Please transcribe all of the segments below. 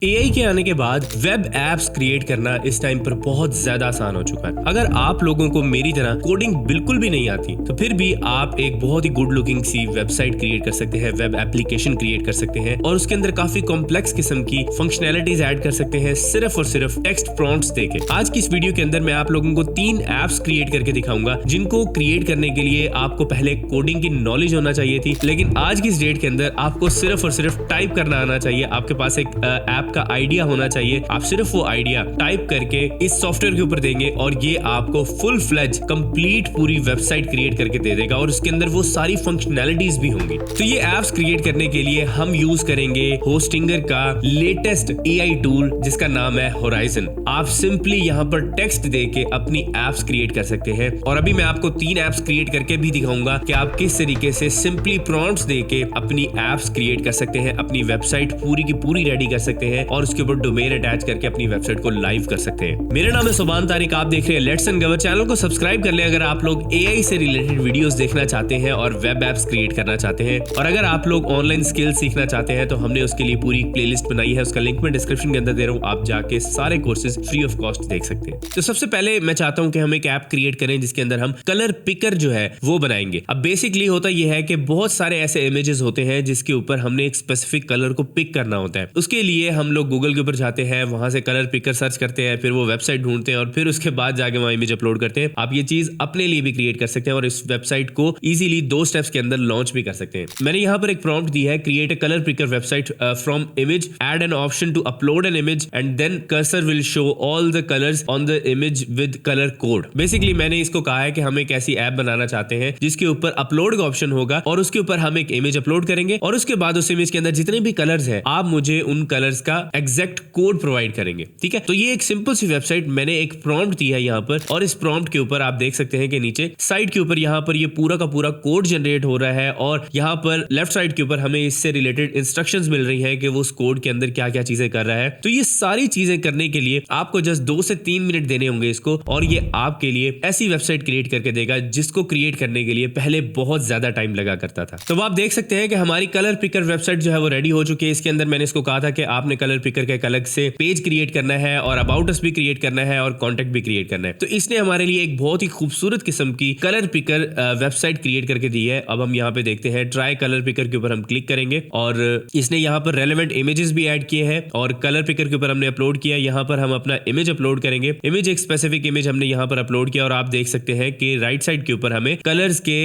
AI के आने के बाद वेब एप्स क्रिएट करना इस टाइम पर बहुत ज्यादा आसान हो चुका है। अगर आप लोगों को मेरी तरह कोडिंग बिल्कुल भी नहीं आती तो फिर भी आप एक बहुत ही गुड लुकिंग सी वेबसाइट क्रिएट कर सकते हैं, वेब एप्लीकेशन क्रिएट कर सकते हैं और उसके अंदर काफी कॉम्प्लेक्स किस्म की फंक्शनैलिटीज ऐड कर सकते हैं सिर्फ और सिर्फ टेक्स्ट प्रॉम्प्ट्स देके। आज की इस वीडियो के अंदर मैं आप लोगों को 3 एप्स क्रिएट करके दिखाऊंगा जिनको क्रिएट करने के लिए आपको पहले कोडिंग की नॉलेज होना चाहिए थी, लेकिन आज की इस डेट के अंदर आपको सिर्फ और सिर्फ टाइप करना आना चाहिए। आपके पास एक ऐप का आइडिया होना चाहिए। आप सिर्फ वो आइडिया टाइप करके इस सॉफ्टवेयर के ऊपर देंगे और ये आपको फुल फ्लेज कंप्लीट पूरी वेबसाइट क्रिएट करके दे देगा और उसके अंदर वो सारी फंक्शनैलिटीज भी होंगी। तो ये एप्स क्रिएट करने के लिए हम यूज करेंगे होस्टिंगर का लेटेस्ट एआई टूल जिसका नाम है होराइजन। आप सिंपली यहाँ पर टेक्स्ट देके अपनी एप्स क्रिएट कर सकते हैं और अभी मैं आपको 3 एप्स क्रिएट करके भी दिखाऊंगा कि आप किस तरीके से सिंपली प्रॉम्प्ट्स देके अपनी एप्स क्रिएट कर सकते हैं, अपनी वेबसाइट पूरी की पूरी रेडी कर सकते हैं और उसके ऊपर डोमेन अटैच करके अपनी वेबसाइट को लाइव कर सकते हैं। मेरा नाम है सुभान तारिक, आप देख रहे हैं लेट्स अनकवर। चैनल को सब्सक्राइब कर लें अगर आप लोग एआई से रिलेटेड वीडियोस देखना चाहते हैं और वेब एप्स क्रिएट करना चाहते हैं। और अगर आप लोग ऑनलाइन स्किल्स सीखना चाहते हैं तो हमने उसके लिए पूरी प्लेलिस्ट बनाई है, उसका लिंक मैं डिस्क्रिप्शन के अंदर दे रहा हूँ। आप जाके सारे कोर्सेज फ्री ऑफ कॉस्ट देख सकते हैं। तो सबसे पहले मैं चाहता हूँ कि हम एक ऐप क्रिएट करें जिसके अंदर हम कलर पिकर जो है वो बनाएंगे। अब बेसिकली होता यह है कि बहुत सारे ऐसे इमेजेस होते हैं जिसके ऊपर हमने एक स्पेसिफिक कलर को पिक करना होता है। उसके लिए हम लोग गूगल के ऊपर जाते हैं, वहां से कलर पिकर सर्च करते हैं, फिर वो वेबसाइट ढूंढते हैं और फिर उसके बाद जाके वहां इमेज अपलोड करते हैं। आप ये चीज अपने लिए भी क्रिएट कर सकते हैं और इस वेबसाइट को इजीली 2 स्टेप्स के अंदर लॉन्च भी कर सकते हैं। मैंने यहाँ पर एक प्रॉम्प्ट दी है, create a colour picker website from image, add an option to upload an image and then cursor will show all the colours on the image with colour code. Basically मैंने इसको कहा है कि हम एक ऐसी ऐप बनाना चाहते हैं जिसके ऊपर अपलोड का ऑप्शन होगा और उसके ऊपर हम एक इमेज अपलोड करेंगे और उसके बाद उस इमेज के अंदर जितने भी कलर्स है आप मुझे उन कलर्स का एग्जैक्ट कोड प्रोवाइड करेंगे। ठीक है, तो ये एक सिंपल सी वेबसाइट मैंने एक प्रॉम्प्ट दी है यहाँ पर और इस प्रॉम्प्ट के ऊपर आप देख सकते हैं कि नीचे साइड के ऊपर यहाँ पर ये पूरा का पूरा कोड जनरेट हो रहा है और यहाँ पर लेफ्ट साइड के ऊपर हमें इससे रिलेटेड इंस्ट्रक्शंस मिल रही है कि वो उस कोड के अंदर क्या क्या चीजें कर रहा है। तो ये सारी चीजें करने के लिए आपको जस्ट 2 से 3 मिनट देने होंगे इसको और ये आपके लिए ऐसी वेबसाइट क्रिएट करके देगा जिसको क्रिएट करने के लिए पहले बहुत ज्यादा टाइम लगा करता था। तो आप देख सकते हैं कि हमारी कलर पिकर वेबसाइट जो है वो रेडी हो चुकी है। इसके अंदर मैंने इसको कहा था कि आपने कलर पिकर का एक अलग से पेज क्रिएट करना है और अबाउट अस भी क्रिएट करना है और कॉन्टेक्ट भी क्रिएट करना है। तो इसने हमारे लिए एक बहुत ही खूबसूरत किस्म की कलर पिकर वेबसाइट क्रिएट करके दी है। अब हम यहाँ पे देखते हैं ट्राई कलर पिकर के ऊपर हम क्लिक करेंगे और इसने यहाँ पर रेलेवेंट इमेजेस भी ऐड किए हैं और कलर पिकर के ऊपर हमने अपलोड किया। यहाँ पर हम अपना इमेज अपलोड करेंगे। इमेज एक स्पेसिफिक इमेज हमने यहाँ पर अपलोड किया और आप देख सकते हैं कि राइट साइड के ऊपर हमें कलर्स के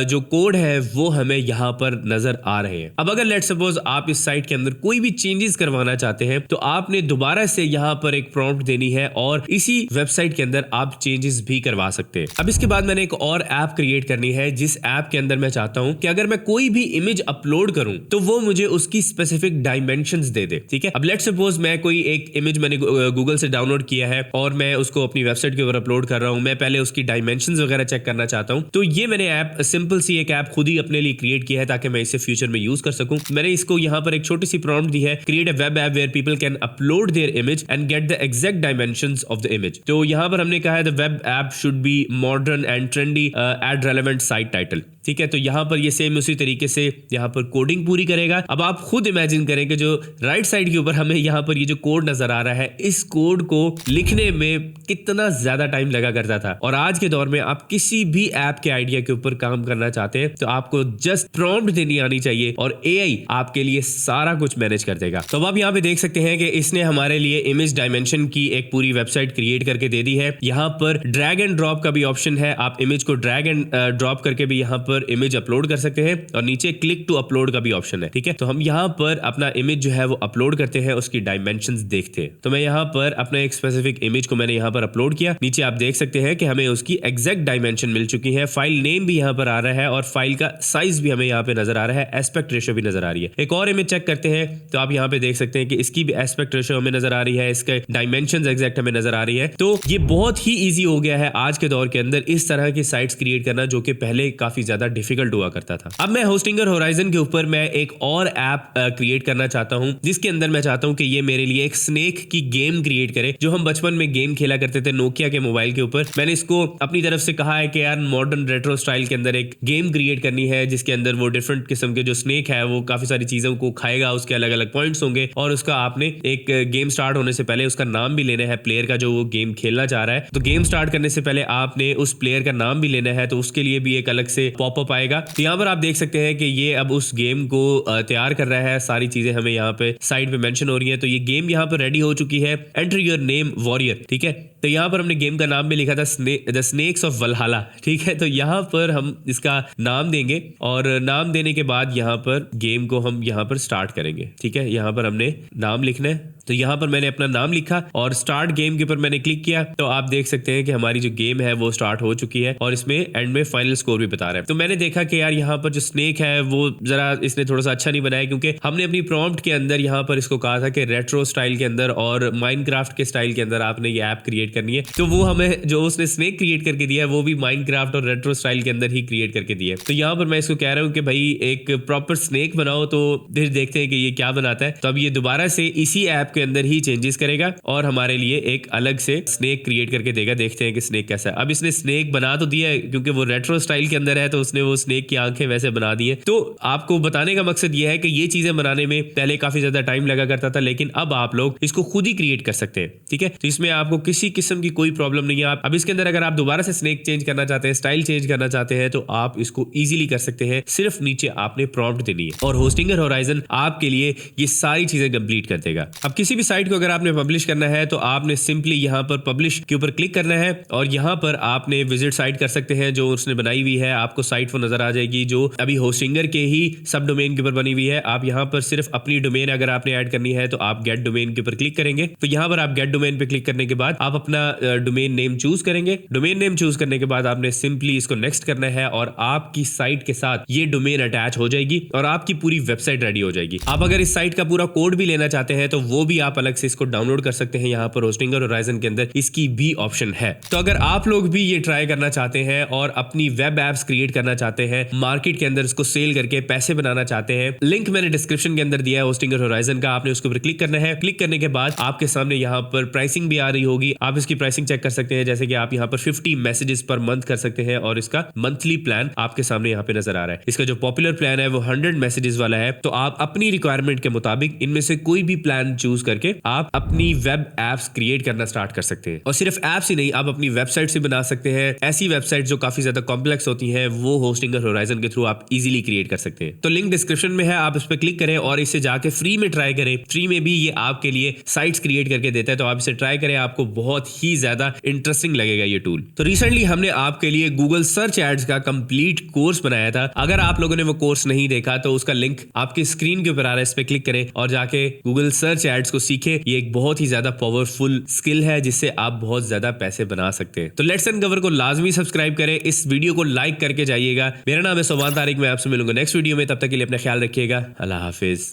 जो कोड है वो हमें यहाँ पर नजर आ रहे हैं। अब अगर लेट्स सपोज आप इस साइट के अंदर कोई भी चेंजेस करवाना चाहते हैं तो आपने दोबारा से यहाँ पर एक प्रॉम्प्ट देनी है और इसी वेबसाइट के अंदर आप चेंजेस भी करवा सकते हैं। अब इसके बाद मैंने एक और ऐप क्रिएट करनी है जिस ऐप के अंदर मैं चाहता हूं कि अगर मैं कोई भी इमेज अपलोड करूं तो वो मुझे उसकी स्पेसिफिक डायमेंशंस दे दे। ठीक है, अब लेट्स सपोज मैं कोई एक इमेज मैंने गूगल से डाउनलोड किया है और मैं उसको अपनी वेबसाइट के ऊपर अपलोड कर रहा हूं। मैं पहले उसकी डायमेंशंस वगैरह चेक करना चाहता हूं। तो ये मैंने ऐप सिंपल सी एक ऐप खुद ही अपने लिए क्रिएट किया है ताकि मैं इसे फ्यूचर में यूज कर सकूं। मैंने इसको यहाँ पर एक छोटी सी प्रॉम्प्ट दी है, create a web app where people can upload their image and get the exact dimensions of the image. तो यहाँ पर हमने कहा है the web app should be modern and trendy add relevant site title. ठीक है, तो यहाँ पर ये सेम उसी तरीके से यहाँ पर कोडिंग पूरी करेगा। अब आप खुद इमेजिन करें कि जो राइट साइड के ऊपर हमें यहाँ पर ये जो कोड नजर आ रहा है, इस कोड को लिखने में कितना ज्यादा टाइम लगा करता था। और आज के दौर में आप किसी भी ऐप के आइडिया के ऊपर काम करना चाहते हैं तो आपको जस्ट प्रॉम्प्ट देनी आनी चाहिए और एआई आपके लिए सारा कुछ मैनेज कर देगा। तो अब आप यहाँ पे देख सकते हैं कि इसने हमारे लिए इमेज डायमेंशन की एक पूरी वेबसाइट क्रिएट करके दे दी है। यहाँ पर ड्रैग एंड ड्रॉप का भी ऑप्शन है, आप इमेज को ड्रैग एंड ड्रॉप करके भी यहाँ इमेज अपलोड कर सकते हैं और नीचे क्लिक टू अपलोड का भी ऑप्शन है। ठीक है, तो हम यहाँ पर अपना इमेज जो है वो अपलोड करते हैं, उसकी डायमेंशंस देखते हैं। तो मैं यहाँ पर अपना एक स्पेसिफिक इमेज को मैंने यहाँ पर अपलोड किया। नीचे आप देख सकते हैं कि हमें उसकी एग्जैक्ट डायमेंशन मिल चुकी है। फाइल नेम भी यहाँ पर आ रहा है और फाइल का साइज भी हमें यहाँ पे नजर आ रहा है, एस्पेक्ट रेशियो भी नजर आ रही है। एक और इमेज चेक करते हैं तो आप यहाँ पे देख सकते हैं कि इसकी भी एस्पेक्ट रेशियो हमें नजर आ रही है, इसके डायमेंशंस एग्जैक्ट हमें नजर आ रही है। तो ये बहुत ही ईजी हो गया है आज के दौर के अंदर इस तरह की साइट्स क्रिएट करना जो कि पहले काफी ज्यादा ज्यादा डिफिकल्ट हुआ करता था। अब मैं होस्टिंगर होराइजन के ऊपर मैं एक और ऐप क्रिएट करना चाहता हूं, जिसके अंदर मैं चाहता हूं कि ये मेरे लिए एक स्नेक की गेम क्रिएट करे, जो हम बचपन में गेम खेला करते थे नोकिया के मोबाइल के ऊपर। मैंने इसको अपनी तरफ से कहा है कि यार मॉडर्न रेट्रो स्टाइल के अंदर एक गेम क्रिएट करनी है, जिसके अंदर वो डिफरेंट किस्म के जो स्नेक है वो काफी सारी चीजों को खाएगा, उसके अलग अलग पॉइंट्स होंगे, और उसका आपने एक गेम स्टार्ट होने से पहले उसका नाम भी लेना है प्लेयर का जो वो गेम खेलना चाह रहा है। तो गेम स्टार्ट करने से पहले आपने उस प्लेयर का नाम भी लेना है, तो उसके लिए भी एक अलग से पॉपअप आएगा। तो यहाँ पर आप देख सकते हैं कि ये अब उस गेम को तैयार कर रहा है, सारी चीजें हमें यहाँ पे साइड पे मेंशन हो रही है। तो ये गेम यहाँ पर रेडी हो चुकी है, एंटर योर नेम वॉरियर, ठीक है। तो यहाँ पर हमने गेम का नाम भी लिखा था द स्नेक्स ऑफ वलहला, ठीक है। तो यहाँ पर हम इसका नाम देंगे, और नाम देने के बाद यहाँ पर गेम को हम यहाँ पर स्टार्ट करेंगे, ठीक है। यहाँ पर हमने नाम लिखना है, तो यहाँ पर मैंने अपना नाम लिखा और स्टार्ट गेम के ऊपर मैंने क्लिक किया। तो आप देख सकते हैं कि हमारी जो गेम है वो स्टार्ट हो चुकी है, और इसमें एंड में फाइनल स्कोर भी बता रहा है। तो मैंने देखा कि यार यहाँ पर जो स्नेक है वो जरा इसने थोड़ा सा अच्छा नहीं बनाया, क्योंकि हमने अपनी प्रॉम्प्ट के अंदर यहाँ पर इसको कहा था कि रेट्रो स्टाइल के अंदर और माइनक्राफ्ट के स्टाइल के अंदर आपने ये ऐप क्रिएट करनी है। तो वो हमें जो उसने स्नेक क्रिएट करके दिया है वो भी माइनक्राफ्ट और रेट्रो स्टाइल के अंदर ही क्रिएट करके दिया है। तो यहाँ पर मैं इसको कह रहा हूँ कि भाई एक प्रॉपर स्नेक बनाओ, तो फिर देखते हैं कि ये क्या बनाता है। तो अब ये दोबारा से इसी ऐप के अंदर ही चेंजेस करेगा और हमारे लिए एक अलग से स्नेक क्रिएट करके देगा। देखते हैं कि स्नेक कैसा है। अब इसने स्नेक बना तो दिया है, क्योंकि वो रेट्रो स्टाइल के अंदर है, तो उसने वो स्नेक की आंखें वैसे बना दी है। तो आपको बताने का मकसद ये है कि ये चीजें बनाने में पहले काफी ज्यादा टाइम लगा करता था, लेकिन अब आप लोग इसको खुद ही क्रिएट कर सकते हैं, ठीक है। तो इसमें आपको किसी किस्म की कोई प्रॉब्लम नहीं है। आप अब इसके अंदर अगर आप दोबारा से स्नेक चेंज करना चाहते हैं, स्टाइल चेंज करना चाहते हैं, तो आप इसको इजीली कर सकते हैं। सिर्फ नीचे आपने प्रॉम्प्ट देनी है और होस्टिंगर होराइजन आपके लिए ये सारी चीजें कंप्लीट कर देगा। अब किसी भी साइट को अगर आपने पब्लिश करना है तो आपने सिंपली यहाँ पर पब्लिश के ऊपर क्लिक करना है, और यहाँ पर आपने विजिट साइट कर सकते हैं जो उसने बनाई हुई है। आपको साइट वो नजर आ जाएगी जो अभी होस्टिंगर के ही सब डोमेन के ऊपर बनी हुई है। आप यहाँ पर सिर्फ अपनी डोमेन अगर आपने ऐड करनी है तो आप गेट डोमेन के ऊपर क्लिक करेंगे। तो यहाँ पर आप गेट डोमेन पे क्लिक करने के बाद आप अपना डोमेन नेम चूज करेंगे। डोमेन नेम चूज करने के बाद आपने सिंपली इसको नेक्स्ट करना है, और आपकी साइट के साथ ये डोमेन अटैच हो जाएगी और आपकी पूरी वेबसाइट रेडी हो जाएगी। आप अगर इस साइट का पूरा कोड भी लेना चाहते हैं तो वो भी आप अलग से इसको डाउनलोड कर सकते हैं। यहाँ पर होस्टिंगर होराइजन के अंदर इसकी भी ऑप्शन है। तो अगर आप लोग भी ये ट्राई करना चाहते हैं और अपनी वेब एप्स क्रिएट करना चाहते हैं, मार्केट के अंदर इसको सेल करके पैसे बनाना चाहते हैं, लिंक मैंने डिस्क्रिप्शन के अंदर दिया है होस्टिंगर होराइजन का। आपने उसके ऊपर क्लिक करना है। क्लिक करने के बाद आपके सामने यहाँ पर प्राइसिंग भी आ रही होगी। आप इसकी प्राइसिंग चेक कर सकते हैं, जैसे कि आप यहाँ पर 50 मैसेजेस पर मंथ कर सकते हैं, और इसका मंथली प्लान आपके सामने यहाँ पे नजर आ रहा है। इसका जो पॉपुलर प्लान है वो 100 मैसेजेस वाला है। तो आप अपनी रिक्वायरमेंट के मुताबिक इनमें से कोई भी प्लान चूज करके आप अपनी वेब एप्स क्रिएट करना स्टार्ट कर सकते हैं। और सिर्फ एप्स ही नहीं, आप अपनी वेबसाइट से बना सकते हैं। ऐसी वेबसाइट जो काफी ज्यादा कॉम्प्लेक्स होती हैं वो होस्टिंगर होराइजन के थ्रू आप इजीली क्रिएट कर सकते हैं। तो लिंक डिस्क्रिप्शन में है, आप इस पर क्लिक करें और इसे जाके फ्री में ट्राई करें। फ्री में भी ये आपके लिए साइट्स क्रिएट करके देता है, तो आप इसे ट्राई करें, आपको बहुत ही ज्यादा इंटरेस्टिंग लगेगा ये टूल। तो रिसेंटली हमने आपके लिए गूगल सर्च एड्स का कंप्लीट कोर्स बनाया था। अगर आप लोगों ने वो कोर्स नहीं देखा तो उसका लिंक आपके स्क्रीन के ऊपर आ रहा है, इस पे क्लिक करें और जाके गूगल सर्च एड्स को सीखें। ये एक बहुत ही ज्यादा पावरफुल स्किल है जिससे आप बहुत ज्यादा पैसे बना सकते हैं। तो लेट्स अनकवर को लाजमी सब्सक्राइब करें, इस वीडियो को लाइक करके जाइएगा। मेरा नाम है सोबान तारिक, मैं आपसे मिलूंगा नेक्स्ट वीडियो में। तब तक के लिए अपना ख्याल रखिएगा। अल्लाह हाफिज।